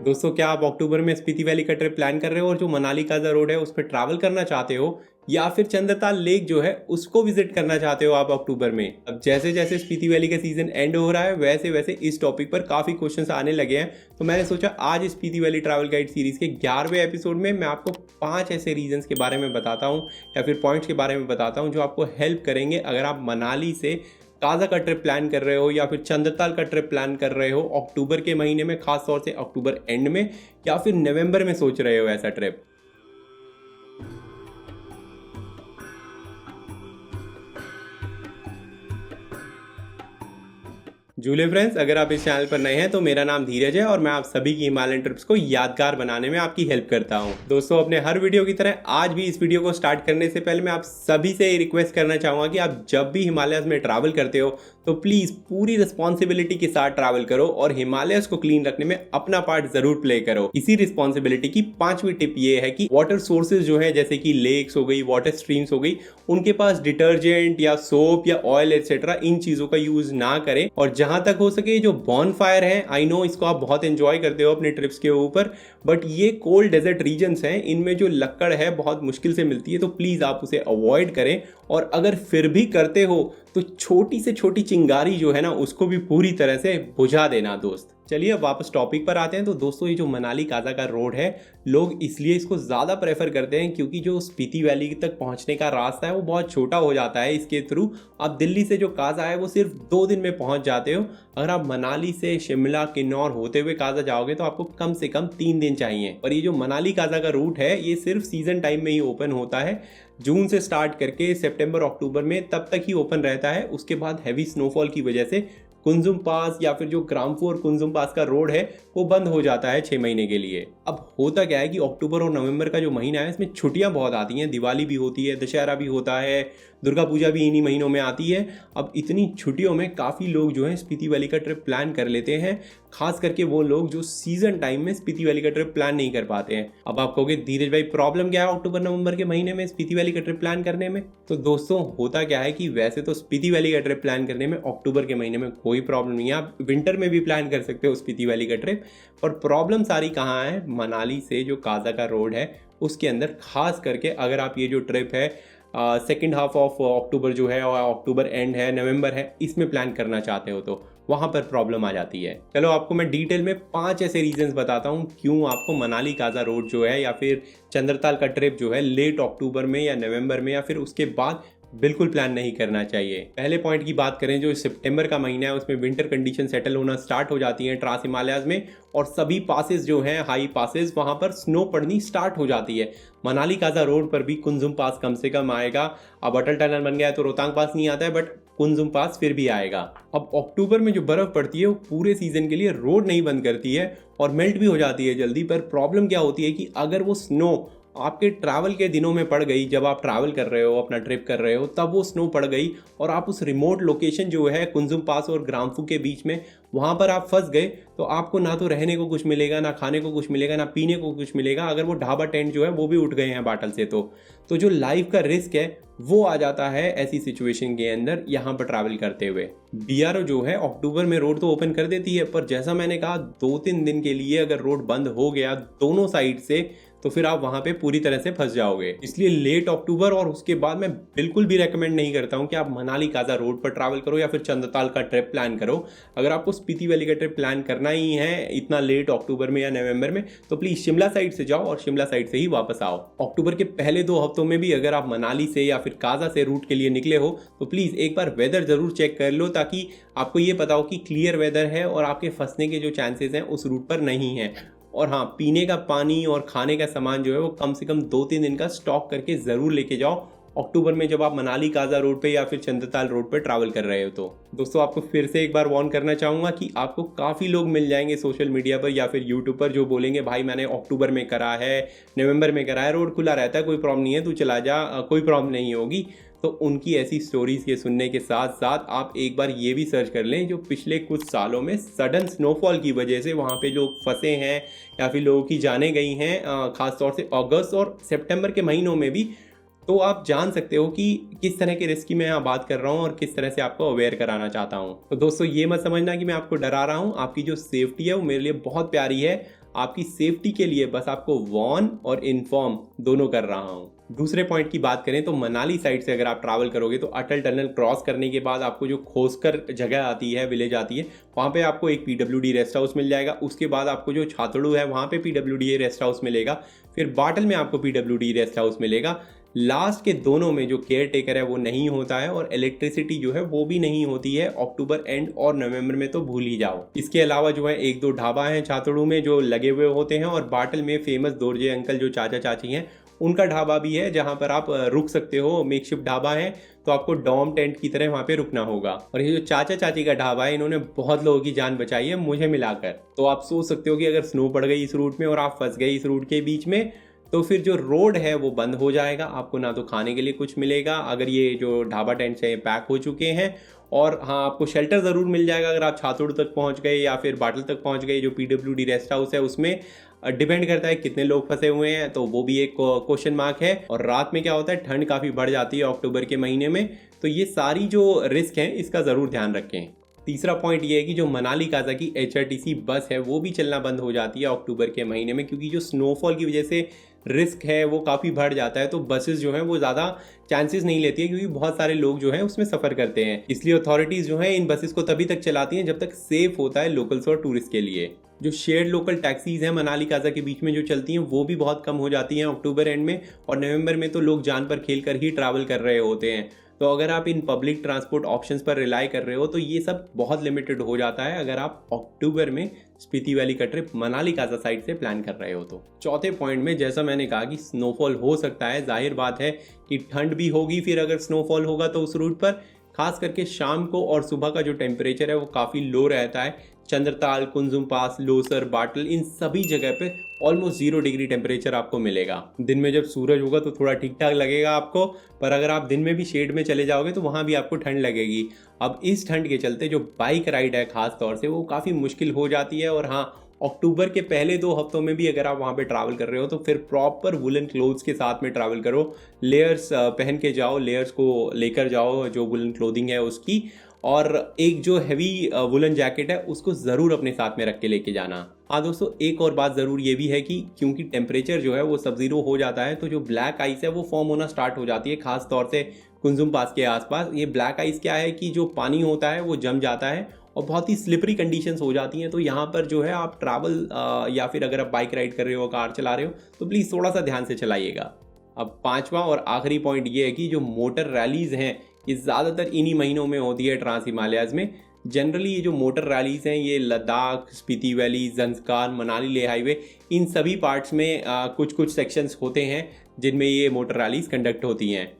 दोस्तों, क्या आप अक्टूबर में स्पीति वैली का ट्रिप प्लान कर रहे हो और जो मनाली काजा रोड है उस पर ट्रैवल करना चाहते हो, या फिर चंद्रताल लेक जो है उसको विजिट करना चाहते हो आप अक्टूबर में? अब जैसे जैसे स्पीति वैली का सीजन एंड हो रहा है वैसे वैसे इस टॉपिक पर काफ़ी क्वेश्चंस आने लगे हैं। तो मैंने सोचा आज Spiti valley travel guide series के 11वें एपिसोड में मैं आपको 5 ऐसे रीजंस के बारे में बताता हूँ या फिर पॉइंट्स के बारे में बताता हूँ जो आपको हेल्प करेंगे अगर आप मनाली से काजा का ट्रिप प्लान कर रहे हो या फिर चंद्रताल का ट्रिप प्लान कर रहे हो अक्टूबर के महीने में, खास तौर से अक्टूबर एंड में, या फिर नवंबर में सोच रहे हो ऐसा ट्रिप। जूले फ्रेंड्स, अगर आप इस चैनल पर नए हैं तो मेरा नाम धीरज है और मैं आप सभी की हिमालयन ट्रिप्स को यादगार बनाने में आपकी हेल्प करता हूं। दोस्तों, अपने हर वीडियो की तरह आज भी इस वीडियो को स्टार्ट करने से पहले मैं आप सभी से रिक्वेस्ट करना चाहूंगा कि आप जब भी हिमालयस में ट्रैवल करते हो तो प्लीज पूरी रिस्पॉन्सिबिलिटी के साथ ट्रैवल करो और हिमालयस को क्लीन रखने में अपना पार्ट जरूर प्ले करो। इसी रिस्पॉन्सिबिलिटी की 5वीं टिप ये है कि वाटर सोर्सेज जो है जैसे कि लेक्स हो गई, वाटर स्ट्रीम्स हो गई, उनके पास डिटर्जेंट या सोप या ऑयल एक्सेट्रा इन चीजों का यूज ना करें। और जहां तक हो सके जो बॉनफायर है, आई नो इसको आप बहुत एंजॉय करते हो अपने ट्रिप्स के ऊपर, बट ये कोल्ड डेजर्ट रीजन्स हैं, इनमें जो लकड़ है बहुत मुश्किल से मिलती है, तो प्लीज आप उसे अवॉइड करें। और अगर फिर भी करते हो तो छोटी से छोटी चिंगारी जो है ना उसको भी पूरी तरह से बुझा देना दोस्त। चलिए अब वापस टॉपिक पर आते हैं। तो दोस्तों, ये जो मनाली काजा का रोड है, लोग इसलिए इसको ज़्यादा प्रेफर करते हैं क्योंकि जो स्पीति वैली तक पहुंचने का रास्ता है वो बहुत छोटा हो जाता है। इसके थ्रू आप दिल्ली से जो काजा है वो सिर्फ 2 दिन में पहुंच जाते हो। अगर आप मनाली से शिमला, किन्नौर होते हुए काजा जाओगे तो आपको कम से कम 3 दिन चाहिए। और ये जो मनाली काजा का रूट है ये सिर्फ सीजन टाइम में ही ओपन होता है। जून से स्टार्ट करके सितंबर अक्टूबर में तब तक ही ओपन रहता है। उसके बाद हैवी स्नोफॉल की वजह से कुंजुम पास या फिर जो ग्राम्फू और कुंजुम पास का रोड है वो बंद हो जाता है 6 महीने के लिए। अब होता क्या है कि अक्टूबर और नवंबर का जो महीना है इसमें छुट्टियां बहुत आती हैं, दिवाली भी होती है, दशहरा भी होता है, दुर्गा पूजा भी इन्हीं महीनों में आती है। अब इतनी छुट्टियों में काफ़ी लोग जो है स्पीति वैली का ट्रिप प्लान कर लेते हैं, खास करके वो लोग जो सीजन टाइम में स्पीति वैली का ट्रिप प्लान नहीं कर पाते हैं। अब आप कहोगे धीरज भाई प्रॉब्लम क्या है अक्टूबर नवंबर के महीने में स्पीति वैली का ट्रिप प्लान करने में? तो दोस्तों, होता क्या है कि वैसे तो स्पीति वैली का ट्रिप प्लान करने में अक्टूबर के महीने में कोई प्रॉब्लम नहीं है, आप विंटर में भी प्लान कर सकते हो स्पीति वैली का ट्रिप। पर प्रॉब्लम सारी कहाँ है? मनाली से जो काजा का रोड है उसके अंदर, खास करके अगर आप ये जो ट्रिप है सेकेंड हाफ ऑफ अक्टूबर जो है और अक्टूबर एंड है, नवंबर है, इसमें प्लान करना चाहते हो तो वहां पर प्रॉब्लम आ जाती है। चलो आपको मैं डिटेल में 5 ऐसे रीजंस बताता हूं क्यों आपको मनाली काजा रोड जो है या फिर चंद्रताल का ट्रिप जो है लेट अक्टूबर में या नवंबर में या फिर उसके बाद बिल्कुल प्लान नहीं करना चाहिए। पहले पॉइंट की बात करें, जो सितंबर का महीना है उसमें विंटर कंडीशन सेटल होना स्टार्ट हो जाती हैं ट्रांस हिमालयाज में, और सभी पासेस जो हैं हाई पासेस वहां पर स्नो पड़नी स्टार्ट हो जाती है। मनाली काजा रोड पर भी कुंजुम पास कम से कम आएगा। अब अटल टनल बन गया है तो रोहतांग पास नहीं आता है, बट कुंजुम पास फिर भी आएगा। अब अक्टूबर में जो बर्फ पड़ती है वो पूरे सीजन के लिए रोड नहीं बंद करती है और मेल्ट भी हो जाती है जल्दी। पर प्रॉब्लम क्या होती है कि अगर वो स्नो आपके ट्रैवल के दिनों में पड़ गई, जब आप ट्रैवल कर रहे हो, अपना ट्रिप कर रहे हो, तब वो स्नो पड़ गई और आप उस रिमोट लोकेशन जो है कुंजुम पास और ग्राम्फू के बीच में वहाँ पर आप फंस गए, तो आपको ना तो रहने को कुछ मिलेगा, ना खाने को कुछ मिलेगा, ना पीने को कुछ मिलेगा। अगर वो ढाबा टेंट जो है वो भी उठ गए हैं बाटल से तो जो लाइफ का रिस्क है वो आ जाता है ऐसी सिचुएशन के अंदर यहाँ पर ट्रैवल करते हुए। बीआरओ जो है अक्टूबर में रोड तो ओपन कर देती है, पर जैसा मैंने कहा 2-3 दिन के लिए अगर रोड बंद हो गया दोनों साइड से तो फिर आप वहां पे पूरी तरह से फंस जाओगे। इसलिए लेट अक्टूबर और उसके बाद मैं बिल्कुल भी रेकमेंड नहीं करता हूं कि आप मनाली काजा रोड पर ट्रैवल करो या फिर चंद्रताल का ट्रिप प्लान करो। अगर आपको स्पीति वैली का ट्रिप प्लान करना ही है इतना लेट अक्टूबर में या नवंबर में, तो प्लीज शिमला साइड से जाओ और शिमला साइड से ही वापस आओ। अक्टूबर के पहले 2 हफ्तों में भी अगर आप मनाली से या फिर काजा से रूट के लिए निकले हो तो प्लीज एक बार वेदर जरूर चेक कर लो, ताकि आपको ये पता हो कि क्लियर वेदर है और आपके फंसने के जो चांसेस हैं उस रूट पर नहीं है। और हाँ, पीने का पानी और खाने का सामान जो है वो कम से कम 2-3 दिन का स्टॉक करके ज़रूर लेके जाओ अक्टूबर में जब आप मनाली काजा रोड पे या फिर चंद्रताल रोड पे ट्रैवल कर रहे हो। तो दोस्तों, आपको फिर से एक बार वार्न करना चाहूँगा कि आपको काफ़ी लोग मिल जाएंगे सोशल मीडिया पर या फिर यूट्यूब पर जो बोलेंगे भाई मैंने अक्टूबर में करा है, नवंबर में करा है, रोड खुला रहता है, कोई प्रॉब्लम नहीं है, तू चला जा, कोई प्रॉब्लम नहीं होगी। तो उनकी ऐसी स्टोरीज के सुनने के साथ साथ आप एक बार ये भी सर्च कर लें जो पिछले कुछ सालों में सडन स्नोफॉल की वजह से वहाँ पे लोग फंसे हैं या फिर लोगों की जानें गई हैं, खासतौर से अगस्त और सितंबर के महीनों में भी तो आप जान सकते हो कि किस तरह के रिस्क की मैं यहाँ बात कर रहा हूँ और किस तरह से आपको अवेयर कराना चाहता हूँ। तो दोस्तों ये मत समझना कि मैं आपको डरा रहा हूँ, आपकी जो सेफ्टी है वो मेरे लिए बहुत प्यारी है। आपकी सेफ्टी के लिए बस आपको वॉर्न और इन्फॉर्म दोनों कर रहा हूँ। दूसरे पॉइंट की बात करें तो मनाली साइड से अगर आप ट्रैवल करोगे तो अटल टनल क्रॉस करने के बाद आपको जो खोसकर जगह आती है, विलेज आती है, वहाँ पे आपको एक PWD रेस्ट हाउस मिल जाएगा। उसके बाद आपको जो छातड़ू है वहाँ पे PWD रेस्ट हाउस मिलेगा। फिर बाटल में आपको PWD रेस्ट हाउस मिलेगा। लास्ट के दोनों में जो केयर टेकर है वो नहीं होता है और इलेक्ट्रिसिटी जो है वो भी नहीं होती है। अक्टूबर एंड और नवंबर में तो भूल ही जाओ। इसके अलावा जो है एक दो ढाबा हैं छातड़ू में जो लगे हुए होते हैं, और बाटल में फेमस दोरजे अंकल जो चाचा चाची हैं उनका ढाबा भी है जहां पर आप रुक सकते हो। मेकशिफ्ट ढाबा है तो आपको डॉम टेंट की तरह वहां पे रुकना होगा। और ये जो चाचा चाची का ढाबा है इन्होंने बहुत लोगों की जान बचाई है, मुझे मिलाकर। तो आप सोच सकते हो कि अगर स्नो पड़ गई इस रूट में और आप फंस गए इस रूट के बीच में तो फिर जो रोड है वो बंद हो जाएगा। आपको ना तो खाने के लिए कुछ मिलेगा अगर ये जो ढाबा टेंट्स हैं पैक हो चुके हैं, और हाँ आपको शेल्टर ज़रूर मिल जाएगा अगर आप छातुड़ तक पहुंच गए या फिर बाटल तक पहुंच गए। जो PWD रेस्ट हाउस है उसमें डिपेंड करता है कितने लोग फंसे हुए हैं, तो वो भी एक क्वेश्चन मार्क है। और रात में क्या होता है, ठंड काफ़ी बढ़ जाती है अक्टूबर के महीने में। तो ये सारी जो रिस्क हैं इसका ज़रूर ध्यान रखें। तीसरा पॉइंट ये है कि जो मनाली काजा की HRTC बस है वो भी चलना बंद हो जाती है अक्टूबर के महीने में, क्योंकि जो स्नोफॉल की वजह से रिस्क है वो काफ़ी बढ़ जाता है। तो बसेस जो हैं वो ज़्यादा चांसेस नहीं लेती है क्योंकि बहुत सारे लोग जो हैं उसमें सफ़र करते हैं। इसलिए अथॉरिटीज़ जो हैं इन बसेस को तभी तक चलाती हैं जब तक सेफ होता है लोकल्स और टूरिस्ट के लिए। जो शेयर्ड लोकल टैक्सीज हैं मनाली काजा के बीच में जो चलती हैं वो भी बहुत कम हो जाती हैं अक्टूबर एंड में, और नवंबर में तो लोग जान पर खेल कर ही ट्रैवल कर रहे होते हैं। तो अगर आप इन पब्लिक ट्रांसपोर्ट ऑप्शंस पर रिलाई कर रहे हो तो ये सब बहुत लिमिटेड हो जाता है अगर आप अक्टूबर में स्पीति वैली का ट्रिप मनाली काजा साइड से प्लान कर रहे हो तो। चौथे पॉइंट में जैसा मैंने कहा कि स्नोफॉल हो सकता है, जाहिर बात है कि ठंड भी होगी फिर अगर स्नोफॉल होगा तो उस रूट पर, खास करके शाम को और सुबह का जो टेम्परेचर है वो काफ़ी लो रहता है। चंद्रताल, कुंजुम पास, लोसर, बाटल, इन सभी जगह पे ऑलमोस्ट 0 डिग्री टेम्परेचर आपको मिलेगा। दिन में जब सूरज होगा तो थोड़ा ठीक ठाक लगेगा आपको, पर अगर आप दिन में भी शेड में चले जाओगे तो वहाँ भी आपको ठंड लगेगी। अब इस ठंड के चलते जो बाइक राइड है खास तौर से वो काफ़ी मुश्किल हो जाती है। और हाँ, अक्टूबर के पहले 2 हफ्तों में भी अगर आप वहाँ पे ट्रैवल कर रहे हो तो फिर प्रॉपर वुलन क्लोथ्स के साथ में ट्रैवल करो। लेयर्स पहन के जाओ, लेयर्स को लेकर जाओ जो वुलन क्लोथिंग है उसकी, और एक जो हैवी वुलन जैकेट है उसको ज़रूर अपने साथ में रख के लेके जाना। हाँ दोस्तों, एक और बात ज़रूर ये भी है कि क्योंकि टेम्परेचर जो है वो सब-0 हो जाता है तो जो ब्लैक आइस है वो फॉर्म होना स्टार्ट हो जाती है, खास तौर से कुंजुम पास के आसपास। ये ब्लैक आइस क्या है कि जो पानी होता है वो जम जाता है और बहुत ही स्लिपरी कंडीशंस हो जाती हैं। तो यहाँ पर जो है आप ट्रैवल या फिर अगर आप बाइक राइड कर रहे हो, कार चला रहे हो तो प्लीज़ थोड़ा सा ध्यान से चलाइएगा। अब पांचवा और आखिरी पॉइंट ये है कि जो मोटर रैलीज हैं ये ज़्यादातर इन्हीं महीनों में होती है ट्रांस हिमालयाज़ में। जनरली ये जो मोटर रैलीज हैं ये लद्दाख, स्पीति वैली, ज़ंस्कार, मनाली लेह हाईवे, इन सभी पार्ट्स में कुछ कुछ सेक्शंस होते हैं जिनमें ये मोटर रैलीज कंडक्ट होती हैं।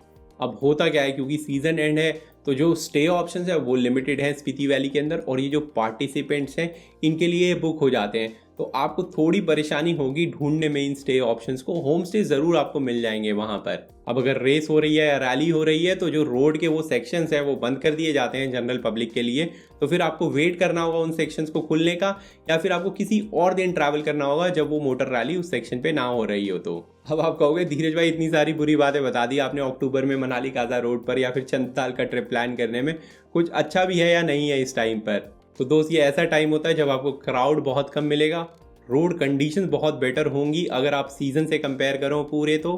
अब होता क्या है, क्योंकि सीज़न एंड है तो जो स्टे ऑप्शंस है वो लिमिटेड है स्पीति वैली के अंदर, और ये जो पार्टिसिपेंट्स हैं इनके लिए बुक हो जाते हैं। तो आपको थोड़ी परेशानी होगी ढूंढने में इन स्टे ऑप्शंस को। होम स्टे ज़रूर आपको मिल जाएंगे वहाँ पर। अब अगर रेस हो रही है या रैली हो रही है तो जो रोड के वो सेक्शंस हैं वो बंद कर दिए जाते हैं जनरल पब्लिक के लिए। तो फिर आपको वेट करना होगा उन सेक्शंस को खुलने का, या फिर आपको किसी और दिन ट्रैवल करना होगा जब वो मोटर रैली उस सेक्शन पे ना हो रही हो। तो अब आप कहोगे धीरज भाई इतनी सारी बुरी बातें बता दी आपने अक्टूबर में मनाली काजा रोड पर या फिर चंद्रताल का ट्रिप प्लान करने में, कुछ अच्छा भी है या नहीं है इस टाइम पर? तो दोस्त ये ऐसा टाइम होता है जब आपको क्राउड बहुत कम मिलेगा, रोड कंडीशंस बहुत बेटर होंगी अगर आप सीज़न से कंपेयर करो पूरे। तो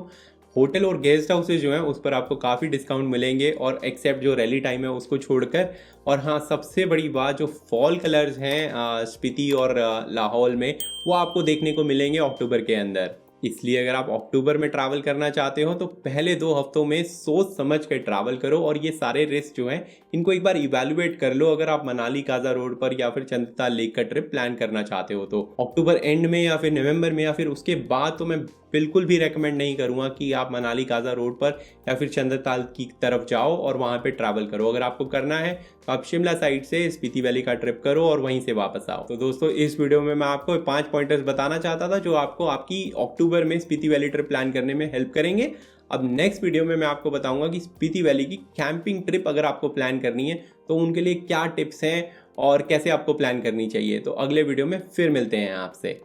होटल और गेस्ट हाउसेज जो हैं उस पर आपको काफ़ी डिस्काउंट मिलेंगे, और एक्सेप्ट जो रैली टाइम है उसको छोड़कर। और हाँ, सबसे बड़ी बात, जो फॉल कलर्स हैं स्पीति और लाहौल में वो आपको देखने को मिलेंगे अक्टूबर के अंदर। इसलिए अगर आप अक्टूबर में ट्रैवल करना चाहते हो तो पहले 2 हफ्तों में सोच समझ कर ट्रैवल करो, और ये सारे रिस्क जो हैं इनको एक बार इवैल्यूएट कर लो अगर आप मनाली काजा रोड पर या फिर चंद्रताल लेक का ट्रिप प्लान करना चाहते हो। तो अक्टूबर एंड में या फिर नवंबर में या फिर उसके बाद तो मैं बिल्कुल भी रेकमेंड नहीं करूंगा कि आप मनाली काजा रोड पर या फिर चंद्रताल की तरफ जाओ और वहां पे ट्रैवल करो। अगर आपको करना है तो आप शिमला साइड से स्पीति वैली का ट्रिप करो और वहीं से वापस आओ। तो दोस्तों इस वीडियो में मैं आपको 5 पॉइंटर्स बताना चाहता था जो आपको आपकी अक्टूबर में स्पीति वैली ट्रिप प्लान करने में हेल्प करेंगे। अब नेक्स्ट वीडियो में मैं आपको बताऊंगा कि स्पीति वैली की कैंपिंग ट्रिप अगर आपको प्लान करनी है तो उनके लिए क्या टिप्स हैं और कैसे आपको प्लान करनी चाहिए। तो अगले वीडियो में फिर मिलते हैं आपसे।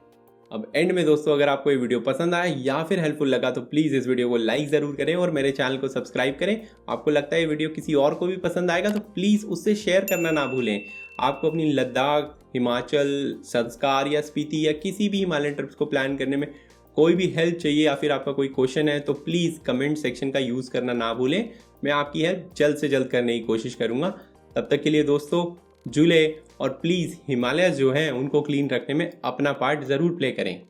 अब एंड में दोस्तों अगर आपको ये वीडियो पसंद आया या फिर हेल्पफुल लगा तो प्लीज़ इस वीडियो को लाइक ज़रूर करें और मेरे चैनल को सब्सक्राइब करें। आपको लगता है ये वीडियो किसी और को भी पसंद आएगा तो प्लीज़ उससे शेयर करना ना भूलें। आपको अपनी लद्दाख, हिमाचल, संस्कार या स्पीति या किसी भी हिमालयन ट्रिप्स को प्लान करने में कोई भी हेल्प चाहिए या फिर आपका कोई क्वेश्चन है तो प्लीज़ कमेंट सेक्शन का यूज़ करना ना भूलें। मैं आपकी हेल्प जल्द से जल्द करने की कोशिश करूँगा। तब तक के लिए दोस्तों जुड़े और प्लीज़ हिमालय जो हैं उनको क्लीन रखने में अपना पार्ट ज़रूर प्ले करें।